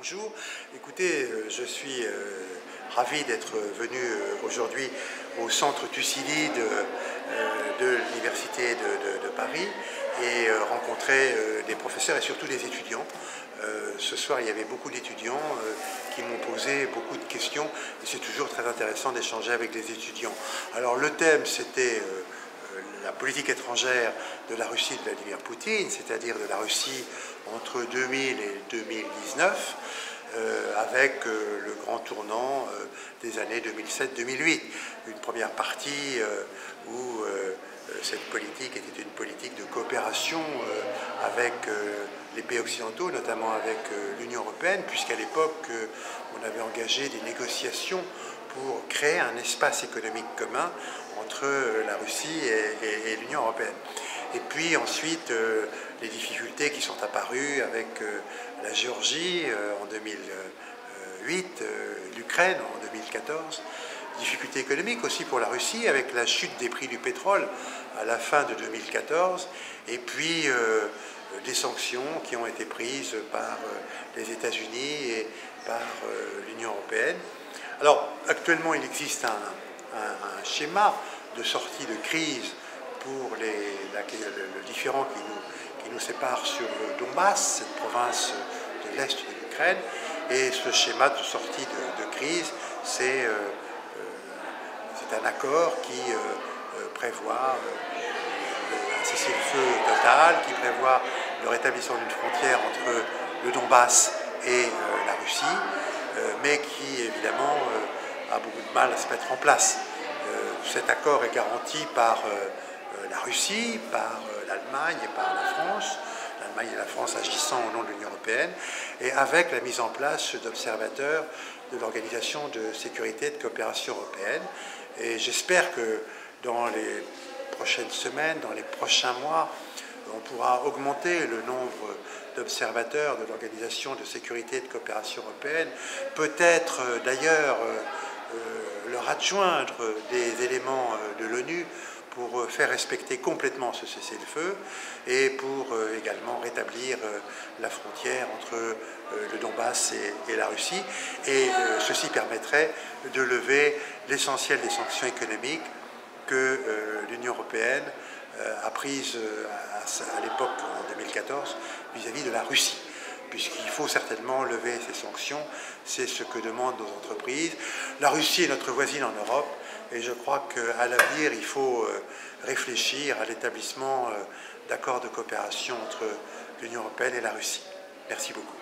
jour. Écoutez, je suis ravi d'être venu aujourd'hui au centre Thucydide de l'Université de Paris et rencontrer des professeurs et surtout des étudiants. Ce soir, il y avait beaucoup d'étudiants qui m'ont posé beaucoup de questions et c'est toujours très intéressant d'échanger avec les étudiants. Alors le thème, c'était la politique étrangère de la Russie de Vladimir Poutine, c'est-à-dire de la Russie entre 2000 et 2019, avec le grand tournant des années 2007-2008. Une première partie où cette politique était une politique de coopération avec les pays occidentaux, notamment avec l'Union européenne, puisqu'à l'époque, on avait engagé des négociations pour créer un espace économique commun entre la Russie et l'Union européenne. Et puis ensuite, les difficultés qui sont apparues avec la Géorgie en 2008, l'Ukraine en 2014, difficultés économiques aussi pour la Russie avec la chute des prix du pétrole à la fin de 2014, et puis des sanctions qui ont été prises par les États-Unis et par l'Union européenne. Alors actuellement, il existe un schéma de sortie de crise pour le différend qui nous sépare sur le Donbass, cette province de l'Est de l'Ukraine. Et ce schéma de sortie de crise, c'est un accord qui prévoit un cessez-le-feu total, qui prévoit le rétablissement d'une frontière entre le Donbass et la Russie, mais qui évidemment a beaucoup de mal à se mettre en place. Cet accord est garanti par la Russie, par l'Allemagne et par la France, l'Allemagne et la France agissant au nom de l'Union européenne, et avec la mise en place d'observateurs de l'Organisation de sécurité et de coopération européenne. Et j'espère que dans les prochaines semaines, dans les prochains mois, on pourra augmenter le nombre d'observateurs de l'Organisation de sécurité et de coopération européenne, peut-être d'ailleurs leur adjoindre des éléments de l'ONU pour faire respecter complètement ce cessez-le-feu et pour également rétablir la frontière entre le Donbass et la Russie. Et ceci permettrait de lever l'essentiel des sanctions économiques que l'Union européenne a prises à l'époque, en 2014, vis-à-vis de la Russie, puisqu'il faut certainement lever ces sanctions. C'est ce que demandent nos entreprises. La Russie est notre voisine en Europe, et je crois qu'à l'avenir, il faut réfléchir à l'établissement d'accords de coopération entre l'Union européenne et la Russie. Merci beaucoup.